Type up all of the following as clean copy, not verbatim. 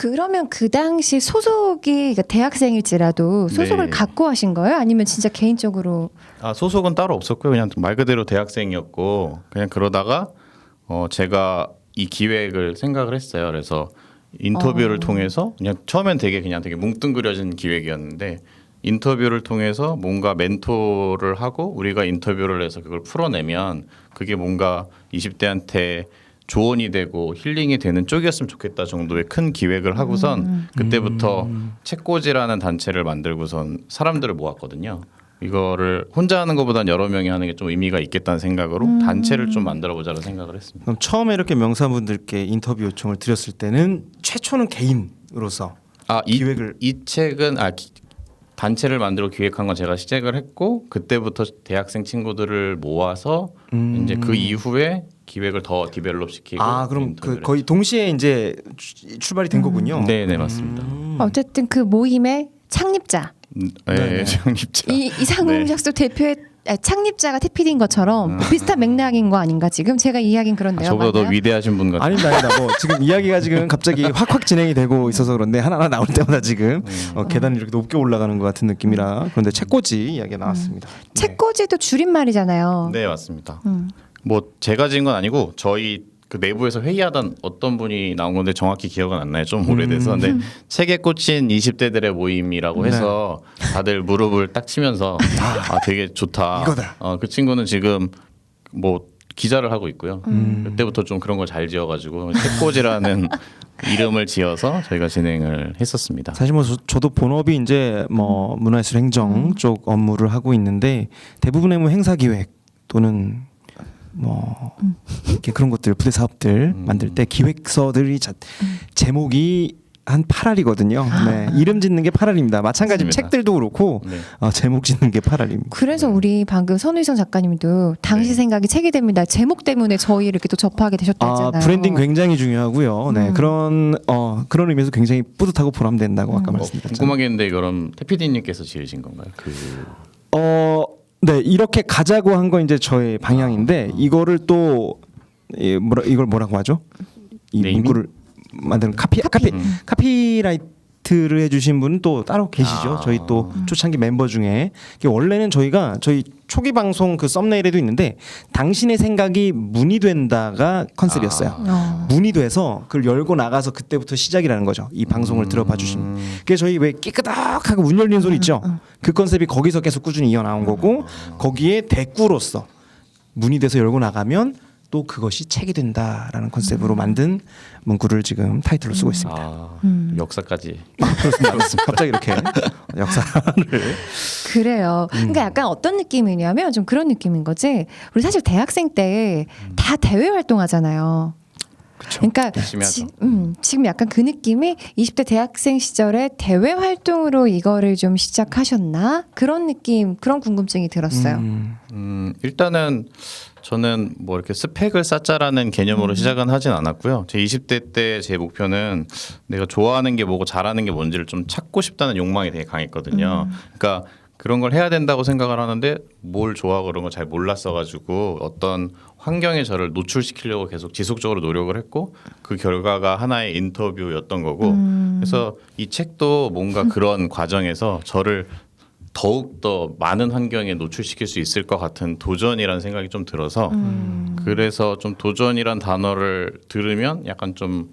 그러면 그 당시 소속이 그러니까 대학생일지라도 소속을 네. 갖고 하신 거예요? 아니면 진짜 개인적으로? 아, 소속은 따로 없었고요. 그냥 말 그대로 대학생이었고 그냥 그러다가 제가 이 기획을 생각을 했어요. 그래서 인터뷰를 통해서 그냥 처음엔 되게 뭉뚱그려진 기획이었는데 인터뷰를 통해서 뭔가 멘토를 하고 우리가 인터뷰를 해서 그걸 풀어내면 그게 뭔가 20대한테 조언이 되고 힐링이 되는 쪽이었으면 좋겠다 정도의 큰 기획을 하고선 그때부터 책꽂이라는 단체를 만들고선 사람들을 모았거든요. 이거를 혼자 하는 것보단 여러 명이 하는 게 좀 의미가 있겠다는 생각으로 단체를 좀 만들어보자는 생각을 했습니다. 그럼 처음에 이렇게 명사분들께 인터뷰 요청을 드렸을 때는 최초는 개인으로서 기획을 이 책은 단체를 만들어 기획한 건 제가 시작을 했고 그때부터 대학생 친구들을 모아서 이제 그 이후에 기획을 더 디벨롭 시키고 그럼 그 거의 동시에 이제 출발이 된 거군요. 네, 맞습니다. 어쨌든 그 모임의 창립자 네, 창립자. 이상훈 작수 대표의 창립자가 태피디인 것처럼 비슷한 맥락인 거 아닌가 지금 제가 이야기는 그런데요. 저보다 더 맞나요? 위대하신 분 같아요. 아닙니다. 뭐 지금 이야기가 지금 갑자기 확 진행이 되고 있어서 그런데 하나하나 나올 때마다 지금 계단이 이렇게 높게 올라가는 것 같은 느낌이라 그런데 책꽂이 이야기가 나왔습니다. 책꽂이도 줄임말이잖아요. 네, 맞습니다. 뭐 제가 지은 건 아니고 저희 그 내부에서 회의하던 어떤 분이 나온 건데 정확히 기억은 안 나요. 좀 오래돼서. 근데 책에 꽂힌 20대들의 모임이라고 해서 다들 무릎을 딱 치면서 되게 좋다. 이거다. 그 친구는 지금 뭐 기자를 하고 있고요. 그때부터 좀 그런 걸 잘 지어가지고 책꽂이라는 이름을 지어서 저희가 진행을 했었습니다. 사실 뭐 저도 본업이 이제 뭐 문화예술 행정 쪽 업무를 하고 있는데 대부분의 뭐 행사 기획 또는 뭐 이렇게 그런 것들 부대 사업들 만들 때 기획서들이 제목이 한 8알이거든요. 네, 이름 짓는 게 8알입니다. 마찬가지 맞습니다. 책들도 그렇고 제목 짓는 게 8알입니다. 그래서 우리 방금 선우희선 작가님도 당시 생각이 책이 됩니다. 제목 때문에 저희 이렇게 또 접하게 되셨다 했잖아요. 브랜딩 굉장히 중요하고요. 네, 그런 의미에서 굉장히 뿌듯하고 보람된다고 아까 말씀드렸잖아요. 궁금한 게 있는데 그럼 태피디님께서 지으신 건가요? 네, 이렇게 가자고 한 건 이제 저의 방향인데 이거를 또 이걸 뭐라고 하죠? 이 네이밍? 문구를 만드는 카피라이트를 해주신 분은 또 따로 계시죠. 저희 또 초창기 멤버 중에 원래는 저희 초기 방송 그 썸네일에도 있는데 당신의 생각이 문이 된다가 컨셉이었어요. 문이 돼서 그걸 열고 나가서 그때부터 시작이라는 거죠. 이 방송을 들어봐 주시면. 그래서 저희 왜 깨끗하고 문 열리는 소리 있죠. 그 컨셉이 거기서 계속 꾸준히 이어나온 거고 거기에 대꾸로서 문이 돼서 열고 나가면 또 그것이 책이 된다라는 컨셉으로 만든 문구를 지금 타이틀로 쓰고 있습니다. 역사까지. 그렇습니다. 갑자기 이렇게 역사를 그래요. 그러니까 약간 어떤 느낌이냐면 좀 그런 느낌인 거지. 우리 사실 대학생 때 다 대외 활동하잖아요. 그러니까 열심히 하죠. 지금 약간 그 느낌이 20대 대학생 시절에 대외 활동으로 이거를 좀 시작하셨나? 그런 느낌, 그런 궁금증이 들었어요. 일단은 저는 뭐 이렇게 스펙을 쌓자라는 개념으로 시작은 하진 않았고요. 제 20대 때 제 목표는 내가 좋아하는 게 뭐고 잘하는 게 뭔지를 좀 찾고 싶다는 욕망이 되게 강했거든요. 그러니까 그런 걸 해야 된다고 생각을 하는데 뭘 좋아하고 그런 걸 잘 몰랐어가지고 어떤 환경에 저를 노출시키려고 계속 지속적으로 노력을 했고 그 결과가 하나의 인터뷰였던 거고 그래서 이 책도 뭔가 그런 과정에서 저를 더욱더 많은 환경에 노출시킬 수 있을 것 같은 도전이라는 생각이 좀 들어서 그래서 좀 도전이란 단어를 들으면 약간 좀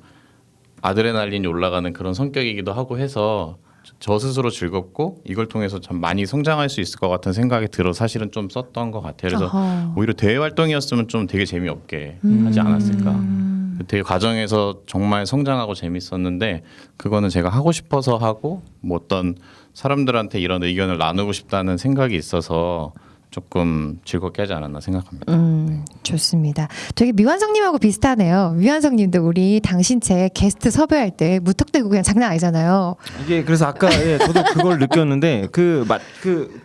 아드레날린이 올라가는 그런 성격이기도 하고 해서 저 스스로 즐겁고 이걸 통해서 참 많이 성장할 수 있을 것 같은 생각이 들어 사실은 좀 썼던 것 같아요. 그래서 오히려 대외 활동이었으면 좀 되게 재미없게 하지 않았을까. 되게 과정에서 정말 성장하고 재밌었는데 그거는 제가 하고 싶어서 하고 뭐 어떤 사람들한테 이런 의견을 나누고 싶다는 생각이 있어서 조금 즐겁게 하지 않았나 생각합니다. 좋습니다. 되게 미완성님하고 비슷하네요. 미완성님도 우리 당신 책 게스트 섭외할 때 무턱대고 그냥 장난 아니잖아요. 이게 그래서 아까 저도 그걸 느꼈는데 그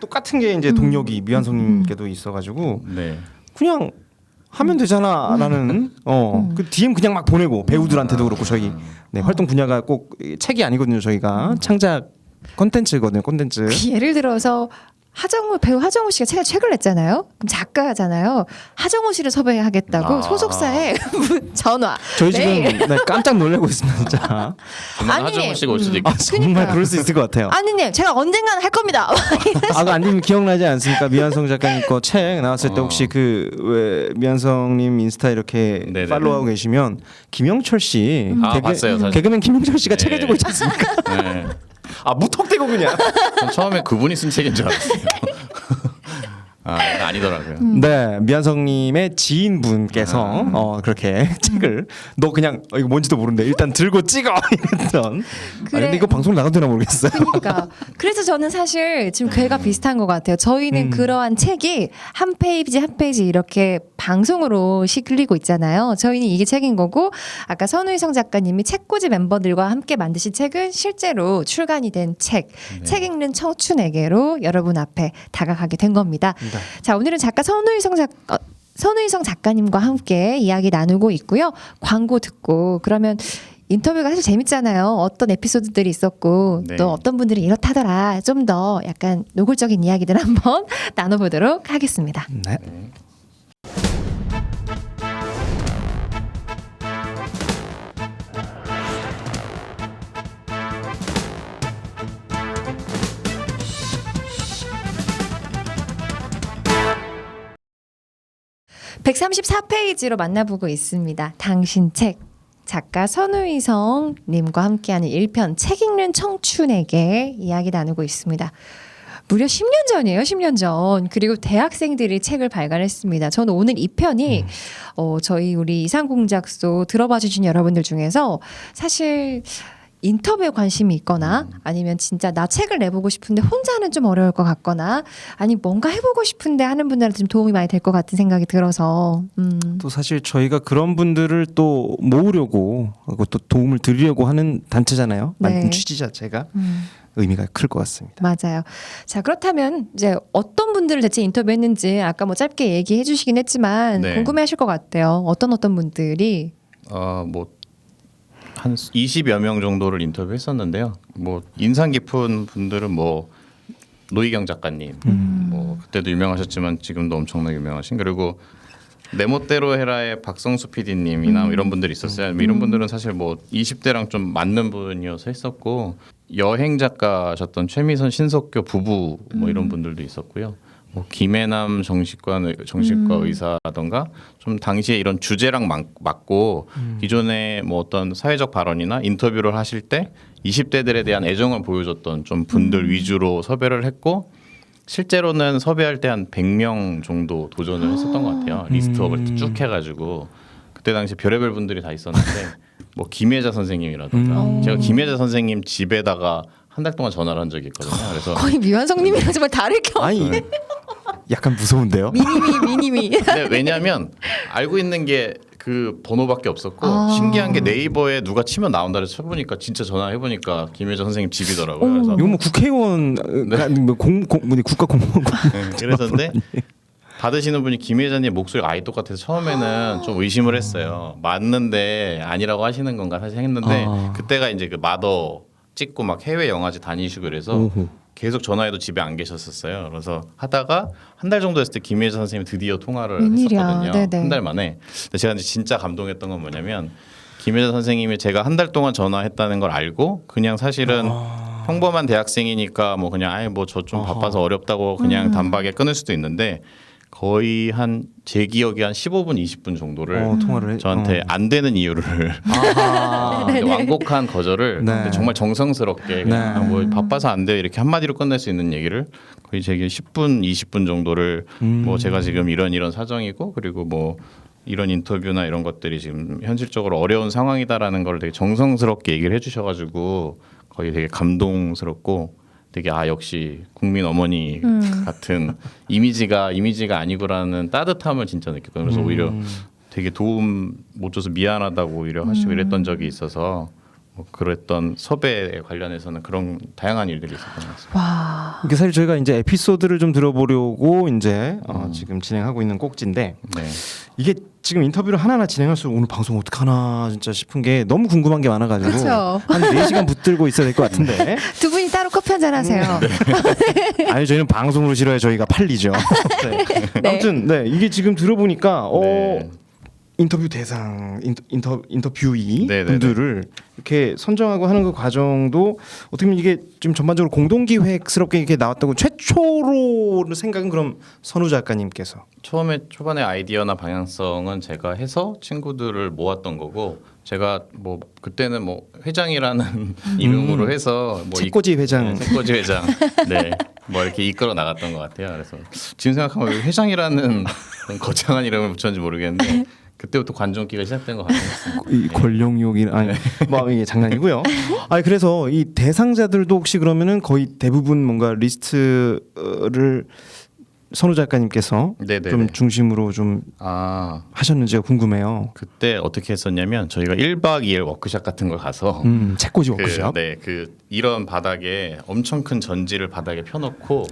똑같은 게 이제 동력이 미완성님께도 있어가지고 네. 그냥 하면 되잖아라는 그 DM 그냥 막 보내고 배우들한테도 그렇고 저희 활동 분야가 꼭 책이 아니거든요. 저희가 창작 콘텐츠거든요. 콘텐츠. 예를 들어서 배우 하정우 씨가 책을 냈잖아요. 그럼 작가잖아요. 하정우 씨를 섭외하겠다고 소속사에 전화. 저희 매일. 지금 네, 깜짝 놀라고 있습니다. 진짜. 정말 아니, 하정우 씨가 올 수도 있고. 정말 그럴 수 있을 것 같아요. 아니님 제가 언젠가는 할 겁니다. 아님 기억나지 않습니까? 미완성 작가님 거 책 나왔을 때 혹시 그 왜 미완성님 인스타 이렇게 네네네. 팔로우하고 계시면 김영철 씨 봤어요, 사실. 개그맨 김영철 씨가 책 네. 해주고 있지 않습니까? 네. 무턱대고 그냥. 전 처음에 그분이 쓴 책인 줄 알았어요. 아니더라고요. 네, 미완성님의 지인분께서 그렇게 책을 너 그냥 이거 뭔지도 모르는데 일단 들고 찍어 이랬던. 그래. 근데 이거 방송 나가도 되나 모르겠어요. 그러니까 그래서 저는 사실 지금 괴가 비슷한 것 같아요. 저희는 그러한 책이 한 페이지 한 페이지 이렇게 방송으로 실리고 있잖아요. 저희는 이게 책인 거고 아까 선우희성 작가님이 책꽂이 멤버들과 함께 만드신 책은 실제로 출간이 된 책. 책 읽는 청춘에게로 여러분 앞에 다가가게 된 겁니다. 자, 오늘은 작가 선우희성 작가님과 함께 이야기 나누고 있고요. 광고 듣고 그러면 인터뷰가 사실 재밌잖아요. 어떤 에피소드들이 있었고 네. 또 어떤 분들이 이렇다더라. 좀 더 약간 노골적인 이야기들 한번 나눠보도록 하겠습니다. 네. 134페이지로 만나보고 있습니다. 당신 책. 작가 선우희성 님과 함께하는 1편 책 읽는 청춘에게 이야기 나누고 있습니다. 무려 10년 전이에요. 10년 전. 그리고 대학생들이 책을 발간했습니다. 저는 오늘 이 편이 저희 우리 이상공작소 들어봐 주신 여러분들 중에서 사실 인터뷰에 관심이 있거나 아니면 진짜 나 책을 내보고 싶은데 혼자는 좀 어려울 것 같거나 아니 뭔가 해보고 싶은데 하는 분들한테 좀 도움이 많이 될 것 같은 생각이 들어서 또 사실 저희가 그런 분들을 또 모으려고 하고 또 도움을 드리려고 하는 단체잖아요. 네. 만든 취지 자체가 의미가 클 것 같습니다. 맞아요. 자 그렇다면 이제 어떤 분들을 대체 인터뷰했는지 아까 뭐 짧게 얘기해 주시긴 했지만 네. 궁금해하실 것 같아요. 어떤 분들이 뭐 한 20여 명 정도를 인터뷰했었는데요. 뭐 인상 깊은 분들은 뭐 노희경 작가님, 뭐 그때도 유명하셨지만 지금도 엄청나게 유명하신 그리고 내 멋대로 해라의 박성수 PD님이나 이런 분들이 있었어요. 이런 분들은 사실 뭐 20대랑 좀 맞는 분이어서 했었고 여행 작가셨던 최미선 신석교 부부 뭐 이런 분들도 있었고요. 뭐 김해남 정신과 의사라던가 좀 당시에 이런 주제랑 맞고 기존에 뭐 어떤 사회적 발언이나 인터뷰를 하실 때 20대들에 대한 애정을 보여줬던 좀 분들 위주로 섭외를 했고 실제로는 섭외할 때 한 100명 정도 도전을 했었던 것 같아요. 리스트업을 쭉 해가지고 그때 당시 별의별 분들이 다 있었는데 뭐 김혜자 선생님이라던가 제가 김혜자 선생님 집에다가 한 달 동안 전화를 한 적이 있거든요. 그래서 거의 미완성님이랑 정말 다를 게 없네. 아니 약간 무서운데요. 미니미. 근데 왜냐하면 알고 있는 게 그 번호밖에 없었고 신기한 게 네이버에 누가 치면 나온다 그래서 쳐보니까 진짜 전화해 보니까 김혜자 선생님 집이더라고요. 그래서 이거 뭐 국회의원 뭐 국가 공무원 그래서인데 받으시는 분이 김 회장님 목소리가 아예 똑같아서 처음에는 좀 의심을 했어요. 맞는데 아니라고 하시는 건가 사실 했는데 그때가 이제 그 마더 찍고 막 해외 영화제 다니시고 그래서 계속 전화해도 집에 안 계셨었어요. 그래서 하다가 한 달 정도 했을 때 김혜자 선생님이 드디어 통화를 웬일이야. 했었거든요. 네네. 한 달 만에. 근데 제가 이제 진짜 감동했던 건 뭐냐면 김혜자 선생님이 제가 한 달 동안 전화했다는 걸 알고 그냥 사실은 평범한 대학생이니까 뭐 그냥 아예 뭐 저 좀 바빠서 어렵다고 그냥 단박에 끊을 수도 있는데 거의 한 제 기억에 한 15분 20분 정도를 통화를 저한테 안 되는 이유를 완곡한 거절을 네. 근데 정말 정성스럽게 그냥 뭐 바빠서 안 돼 이렇게 한마디로 끝낼 수 있는 얘기를 거의 제게 10분 20분 정도를 뭐 제가 지금 이런 사정이고 그리고 뭐 이런 인터뷰나 이런 것들이 지금 현실적으로 어려운 상황이다라는 걸 되게 정성스럽게 얘기를 해주셔가지고 거의 되게 감동스럽고 되게 역시 국민 어머니 같은 이미지가 아니고라는 따뜻함을 진짜 느꼈거든요. 그래서 오히려 되게 도움 못 줘서 미안하다고 오히려 하시고 이랬던 적이 있어서 뭐 그랬던 섭외에 관련해서는 그런 다양한 일들이 있었던 것 같습니다. 와. 이게 사실 저희가 이제 에피소드를 좀 들어보려고 이제 지금 진행하고 있는 꼭지인데 네. 이게 지금 인터뷰를 하나하나 진행할수록 오늘 방송 어떻게 하나 진짜 싶은 게 너무 궁금한 게 많아가지고 그쵸. 한 4시간 붙들고 있어야 될 것 같은데 두 분이 따로 커피 한잔 하세요. 아니 저희는 방송으로 싫어야 저희가 팔리죠. 네. 네. 아무튼 네 이게 지금 들어보니까 네. 인터뷰 대상 인터뷰이 네네네. 분들을 이렇게 선정하고 하는 그 과정도 어떻게 보면 이게 좀 전반적으로 공동기획스럽게 이렇게 나왔다고 최초로 생각은 그럼 선우 작가님께서 처음에 초반에 아이디어나 방향성은 제가 해서 친구들을 모았던 거고 제가 뭐 그때는 뭐 회장이라는 이름으로 해서 뭐 책꽂이 회장. 책꽂이 회장 네뭐 이렇게 이끌어 나갔던 것 같아요. 그래서 지금 생각하면 왜 회장이라는 거창한 이름을 붙였는지 모르겠는데 그때부터 관종기가 시작된 것 같아요. 이 권력욕이 아니 뭐 이게 장난이고요. 아니 그래서 이 대상자들도 혹시 그러면은 거의 대부분 뭔가 리스트를 선우 작가님께서 네네네. 좀 중심으로 좀 아 하셨는지가 궁금해요. 그때 어떻게 했었냐면 저희가 1박 2일 워크숍 같은 걸 가서 책꽂이 워크숍. 그 이런 바닥에 엄청 큰 전지를 바닥에 펴놓고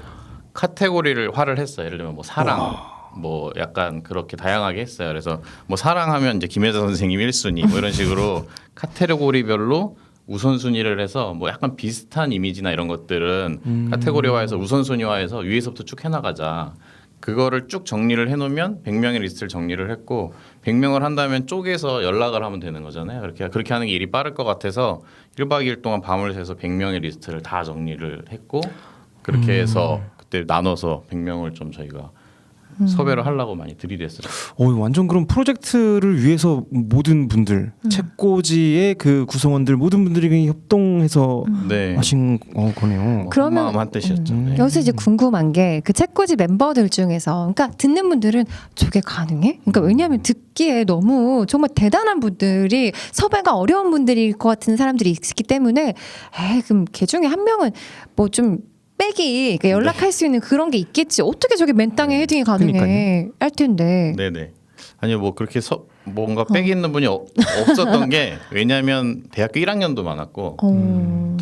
카테고리를 화를 했어요. 예를 들면 뭐 사랑, 뭐 약간 그렇게 다양하게 했어요. 그래서 뭐 사랑하면 이제 김혜자 선생님 1순위 뭐 이런 식으로 카테고리별로 우선순위를 해서 뭐 약간 비슷한 이미지나 이런 것들은 카테고리화해서 우선순위화해서 위에서부터 쭉 해나가자. 그거를 쭉 정리를 해놓으면 100명의 리스트를 정리를 했고 100명을 한다면 쪼개서 연락을 하면 되는 거잖아요. 그렇게 하는 게 일이 빠를 것 같아서 1박 2일 동안 밤을 새서 100명의 리스트를 다 정리를 했고 그렇게 해서 그때 나눠서 100명을 좀 저희가 섭외를 하려고 많이 들이댔어요. 완전 그런 프로젝트를 위해서 모든 분들 책꽂이의 그 구성원들 모든 분들이 협동해서 네. 하신 거네요. 뭐 그러면- 한마음 한뜻이었죠. 네. 여기서 이제 궁금한 게 그 책꽂이 멤버들 중에서 그러니까 듣는 분들은 저게 가능해? 그러니까 왜냐하면 듣기에 너무 정말 대단한 분들이 섭외가 어려운 분들일 것 같은 사람들이 있기 때문에 그럼 걔 중에 한 명은 뭐 좀 빼기 그러니까 연락할 수 있는 그런 게 있겠지. 어떻게 저게 맨 땅에 헤딩이 가능해? 그러니까요. 할 텐데. 네네. 아니요 뭐 그렇게 뭔가 빽이 있는 분이 없었던 게 왜냐하면 대학교 1학년도 많았고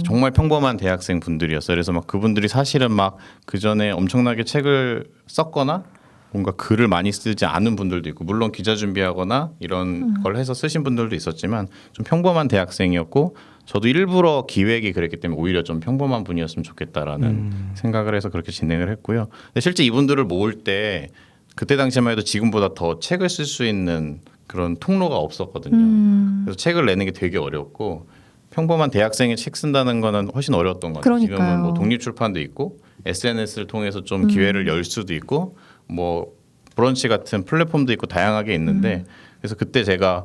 정말 평범한 대학생 분들이었어요. 그래서 막 그분들이 사실은 막 그 전에 엄청나게 책을 썼거나 뭔가 글을 많이 쓰지 않은 분들도 있고 물론 기자 준비하거나 이런 걸 해서 쓰신 분들도 있었지만 좀 평범한 대학생이었고 저도 일부러 기획이 그랬기 때문에 오히려 좀 평범한 분이었으면 좋겠다라는 생각을 해서 그렇게 진행을 했고요. 근데 실제 이분들을 모을 때 그때 당시만 해도 지금보다 더 책을 쓸 수 있는 그런 통로가 없었거든요. 그래서 책을 내는 게 되게 어려웠고 평범한 대학생이 책 쓴다는 거는 훨씬 어려웠던 것 같아요. 그러니까요. 지금은 뭐 독립출판도 있고 SNS를 통해서 좀 기회를 열 수도 있고 뭐 브런치 같은 플랫폼도 있고 다양하게 있는데 그래서 그때 제가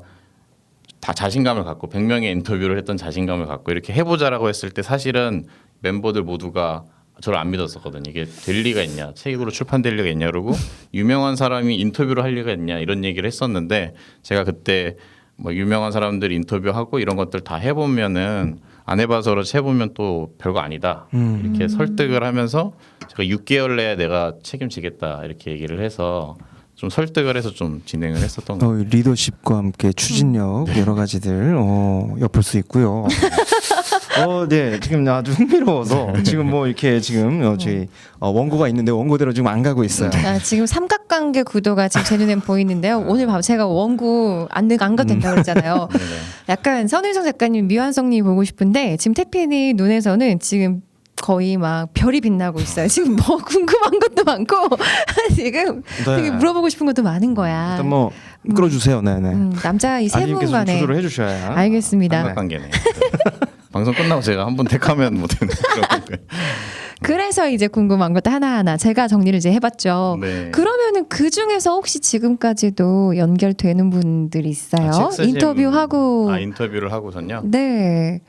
다 자신감을 갖고 100명의 인터뷰를 했던 자신감을 갖고 이렇게 해보자라고 했을 때 사실은 멤버들 모두가 저를 안 믿었었거든요. 이게 될 리가 있냐, 책으로 출판될 리가 있냐 그러고 유명한 사람이 인터뷰를 할 리가 있냐 이런 얘기를 했었는데 제가 그때 뭐 유명한 사람들 인터뷰하고 이런 것들 다 해보면은 안 해봐서 그렇지 해보면 또 별거 아니다 이렇게 설득을 하면서 제가 6개월 내에 내가 책임지겠다 이렇게 얘기를 해서 좀 설득을 해서 좀 진행을 했었던 것 같아요. 리더십과 함께 추진력 여러 가지들 엿볼 수 있고요. 네 지금 아주 흥미로워서 지금 뭐 이렇게 지금 저희 원고가 있는데 원고대로 지금 안 가고 있어요. 지금 삼각관계 구도가 지금 제 눈에 보이는데요. 오늘 밤 제가 원고 안 가도 된다고 그랬잖아요. 네네. 약간 선우정 작가님, 미완성님 보고 싶은데 지금 태핀이 눈에서는 지금 거의 막 별이 빛나고 있어요. 지금 뭐 궁금한 것도 많고 지금 네. 되게 물어보고 싶은 것도 많은 거야. 일단 뭐 끌어주세요. 네네. 남자 이 세 아님께서 좀 분간에 조절을 해주셔야. 알겠습니다. 삼각관계네. 방송 끝나고 제가 한번 택하면 못 되는 그런 건가요? 그래서 이제 궁금한 것도 하나하나 제가 정리를 이제 해봤죠. 네. 그러면은 그 중에서 혹시 지금까지도 연결되는 분들이 있어요? 책 쓰신 인터뷰하고. 인터뷰를 하고선요. 네.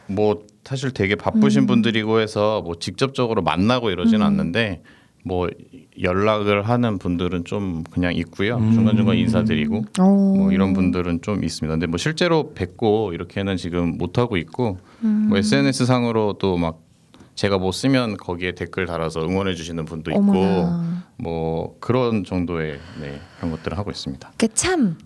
뭐 사실 되게 바쁘신 분들이고 해서 뭐 직접적으로 만나고 이러지는 않는데 뭐 연락을 하는 분들은 좀 그냥 있고요. 중간중간 인사드리고 뭐 이런 분들은 좀 있습니다. 근데 뭐 실제로 뵙고 이렇게는 지금 못 하고 있고 뭐 SNS 상으로도 막 제가 뭐 쓰면 거기에 댓글 달아서 응원해 주시는 분도 있고 어머나. 뭐 그런 정도의 그런 것들을 하고 있습니다. 그게 참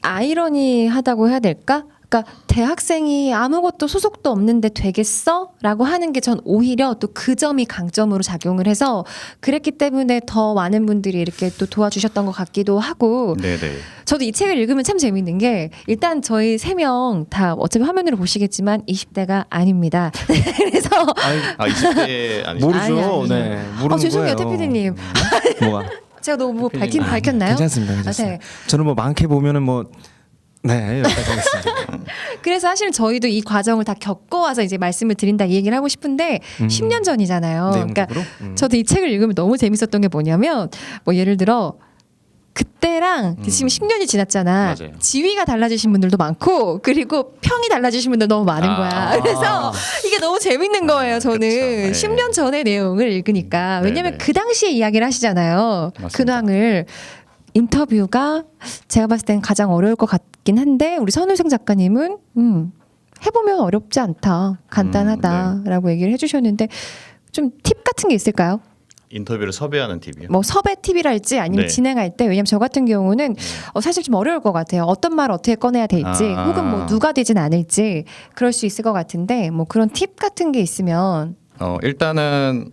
아이러니하다고 해야 될까? 그러니까 대학생이 아무것도 소속도 없는데 되겠어? 라고 하는 게 전 오히려 또 그 점이 강점으로 작용을 해서 그랬기 때문에 더 많은 분들이 이렇게 또 도와주셨던 것 같기도 하고 네네. 저도 이 책을 읽으면 참 재밌는 게 일단 저희 3명 다 어차피 화면으로 보시겠지만 20대가 아닙니다. 그래서 20대 아니죠? 모르죠. 아니. 네, 모르는 죄송해요, 거예요. 태피디님. 뭐가? 제가 너무 뭐 태피디님. 밝혔나요? 괜찮습니다. 괜찮습니다. 네. 저는 뭐 많게 보면은 뭐 네, 여기까지 하겠습니다. 그래서 사실은 저희도 이 과정을 다 겪어와서 이제 말씀을 드린다 이 얘기를 하고 싶은데 10년 전이잖아요. 그러니까 내용적으로? 저도 이 책을 읽으면 너무 재밌었던 게 뭐냐면 뭐 예를 들어 그때랑 지금 10년이 지났잖아. 맞아요. 지위가 달라지신 분들도 많고 그리고 평이 달라지신 분들 너무 많은 거야. 그래서 이게 너무 재밌는 거예요. 저는 그쵸. 네. 10년 전의 내용을 읽으니까 왜냐면 네네. 그 당시에 이야기를 하시잖아요. 맞습니다. 근황을 인터뷰가 제가 봤을 땐 가장 어려울 것 같긴 한데 우리 선우생 작가님은 해보면 어렵지 않다, 간단하다라고 얘기를 해주셨는데 좀 팁 같은 게 있을까요? 인터뷰를 섭외하는 팁이요. 뭐 섭외 팁이랄지 아니면 네. 진행할 때 왜냐면 저 같은 경우는 사실 좀 어려울 것 같아요. 어떤 말 어떻게 꺼내야 될지 아. 혹은 뭐 누가 되진 않을지 그럴 수 있을 것 같은데 뭐 그런 팁 같은 게 있으면 일단은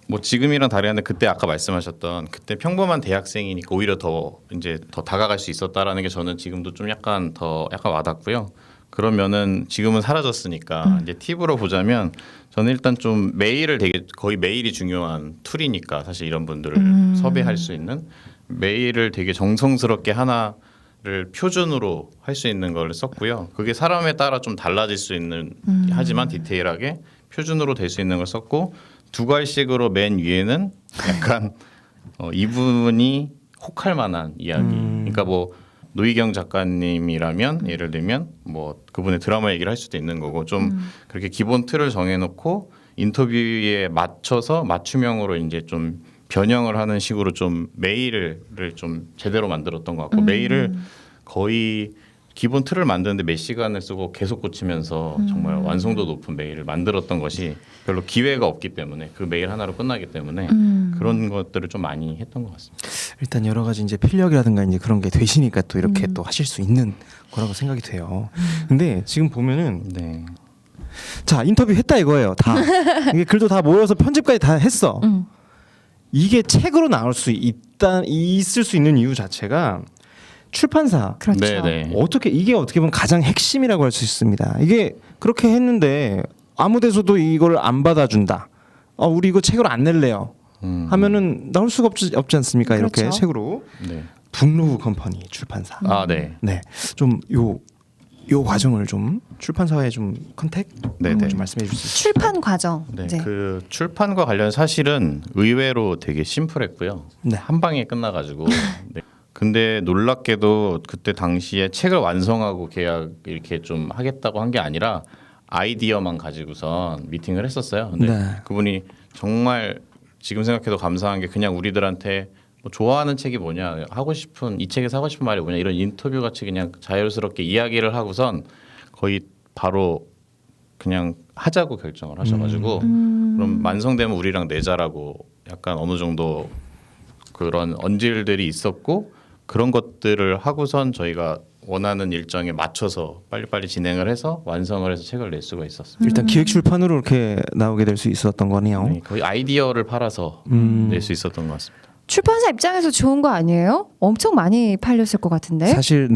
뭐 지금이랑 다르는데 그때 아까 말씀하셨던 그때 평범한 대학생이니까 오히려 더 이제 더 다가갈 수 있었다라는 게 저는 지금도 좀 약간 와닿고요. 그러면은 지금은 사라졌으니까 이제 팁으로 보자면 저는 일단 좀 메일을 거의 메일이 중요한 툴이니까 사실 이런 분들을 섭외할 수 있는 메일을 되게 정성스럽게 하나를 표준으로 할 수 있는 걸 썼고요. 그게 사람에 따라 좀 달라질 수 있는 하지만 디테일하게 표준으로 될 수 있는 걸 썼고 두 갈씩으로 맨 위에는 약간 이분이 혹할 만한 이야기. 그러니까 뭐 노희경 작가님이라면 예를 들면 뭐 그분의 드라마 얘기를 할 수도 있는 거고 좀 그렇게 기본 틀을 정해놓고 인터뷰에 맞춰서 맞춤형으로 이제 좀 변형을 하는 식으로 좀 메일을 좀 제대로 만들었던 것 같고 메일을 거의 기본 틀을 만드는데 몇 시간을 쓰고 계속 고치면서 정말 완성도 높은 메일을 만들었던 것이 별로 기회가 없기 때문에 그 메일 하나로 끝나기 때문에 그런 것들을 좀 많이 했던 것 같습니다. 일단 여러 가지 이제 필력이라든가 이제 그런 게 되시니까 또 이렇게 또 하실 수 있는 거라고 생각이 돼요. 근데 지금 보면은 네. 자 인터뷰 했다 이거예요. 다 이게 글도 다 모여서 편집까지 다 했어. 이게 책으로 나올 수 있을 수 있는 이유 자체가 출판사 그렇죠. 네네. 이게 어떻게 보면 가장 핵심이라고 할 수 있습니다. 이게 그렇게 했는데 아무 데서도 이걸 안 받아준다. 우리 이거 책으로 안 낼래요. 하면은 나올 수가 없지 않습니까? 이렇게 그렇죠. 책으로 네. 북로우 컴퍼니 출판사. 네. 네, 좀 요 과정을 좀 출판사의 좀 컨택 네네. 좀 말씀해 주실 수 출판 과정. 네, 이제. 그 출판과 관련 사실은 의외로 되게 심플했고요. 네. 한 방에 끝나가지고. 네. 근데 놀랍게도 그때 당시에 책을 완성하고 계약 이렇게 좀 하겠다고 한 게 아니라 아이디어만 가지고선 미팅을 했었어요. 근데 네. 그분이 정말 지금 생각해도 감사한 게 그냥 우리들한테 뭐 좋아하는 책이 뭐냐, 하고 싶은 이 책에서 하고 싶은 말이 뭐냐 이런 인터뷰 같이 그냥 자연스럽게 이야기를 하고선 거의 바로 그냥 하자고 결정을 하셔가지고 그럼 완성되면 우리랑 내자라고 약간 어느 정도 그런 언질들이 있었고 그런 것들을 하고선 저희가 원하는 일정에 맞춰서 빨리빨리 진행을 해서 완성을 해서 책을 낼 수가 있었습니다. 일단 기획 출판으로 이렇게 나오게 될 수 있었던 거네요. 네, 거의 아이디어를 팔아서 낼 수 있었던 것 같습니다. 출판사 입장에서 좋은 거 아니에요? 엄청 많이 팔렸을 것 같은데. 사실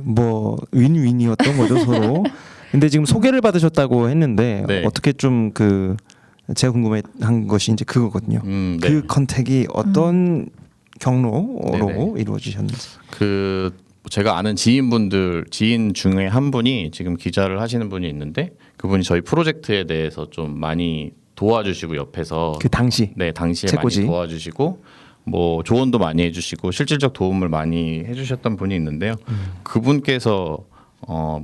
뭐 윈윈이었던 거죠 서로. 근데 지금 소개를 받으셨다고 했는데 네. 어떻게 좀 제가 궁금한 것이 이제 그거거든요. 네. 그 컨택이 어떤 경로로 네네. 이루어지셨는지. 그 제가 아는 지인 중에 한 분이 지금 기자를 하시는 분이 있는데 그분이 저희 프로젝트에 대해서 좀 많이 도와주시고 옆에서 그 당시 당시에 책꽂이. 많이 도와주시고 뭐 조언도 많이 해주시고 실질적 도움을 많이 해주셨던 분이 있는데요. 그분께서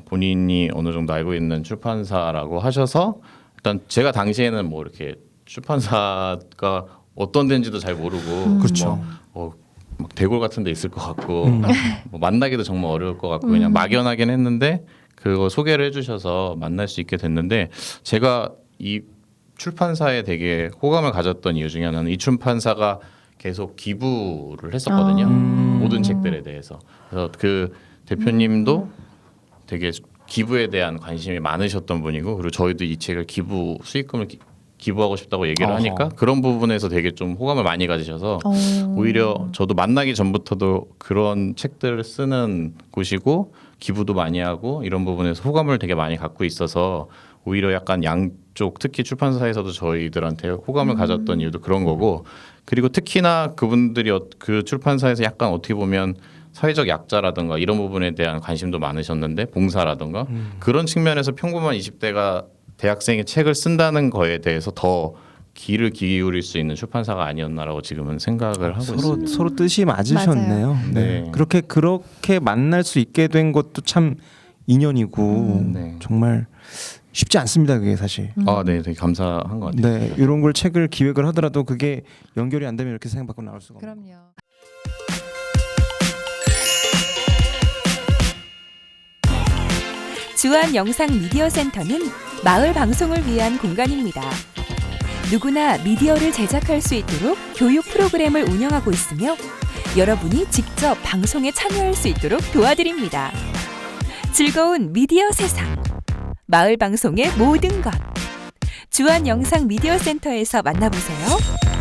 본인이 어느 정도 알고 있는 출판사라고 하셔서 일단 제가 당시에는 뭐 이렇게 출판사가 어떤 데인지도 잘 모르고 그렇죠. 막 대골 같은 데 있을 것 같고 뭐 만나기도 정말 어려울 것 같고 그냥 막연하긴 했는데 그거 소개를 해주셔서 만날 수 있게 됐는데 제가 이 출판사에 되게 호감을 가졌던 이유 중에 하나는 이 출판사가 계속 기부를 했었거든요. 모든 책들에 대해서. 그래서 그 대표님도 되게 기부에 대한 관심이 많으셨던 분이고 그리고 저희도 이 책을 기부 수익금을 기부하고 싶다고 얘기를 어허. 하니까 그런 부분에서 되게 좀 호감을 많이 가지셔서 오히려 저도 만나기 전부터도 그런 책들을 쓰는 곳이고 기부도 많이 하고 이런 부분에서 호감을 되게 많이 갖고 있어서 오히려 약간 양쪽 특히 출판사에서도 저희들한테 호감을 가졌던 이유도 그런 거고 그리고 특히나 그분들이 그 출판사에서 약간 어떻게 보면 사회적 약자라든가 이런 부분에 대한 관심도 많으셨는데 봉사라든가 그런 측면에서 평범한 20대가 대학생의 책을 쓴다는 거에 대해서 더 귀를 기울일 수 있는 출판사가 아니었나라고 지금은 생각을 하고 있습니다. 서로 뜻이 맞으셨네요. 맞아요. 네. 네. 그렇게 만날 수 있게 된 것도 참 인연이고 네. 정말 쉽지 않습니다. 그게 사실. 네, 되게 감사한 것 같아요. 네, 이런 걸 책을 기획을 하더라도 그게 연결이 안 되면 이렇게 생각 밖으로 나올 수가 없어요. 그럼요. 주한 영상 미디어 센터는 마을 방송을 위한 공간입니다. 누구나 미디어를 제작할 수 있도록 교육 프로그램을 운영하고 있으며 여러분이 직접 방송에 참여할 수 있도록 도와드립니다. 즐거운 미디어 세상, 마을 방송의 모든 것. 주한 영상 미디어 센터에서 만나보세요.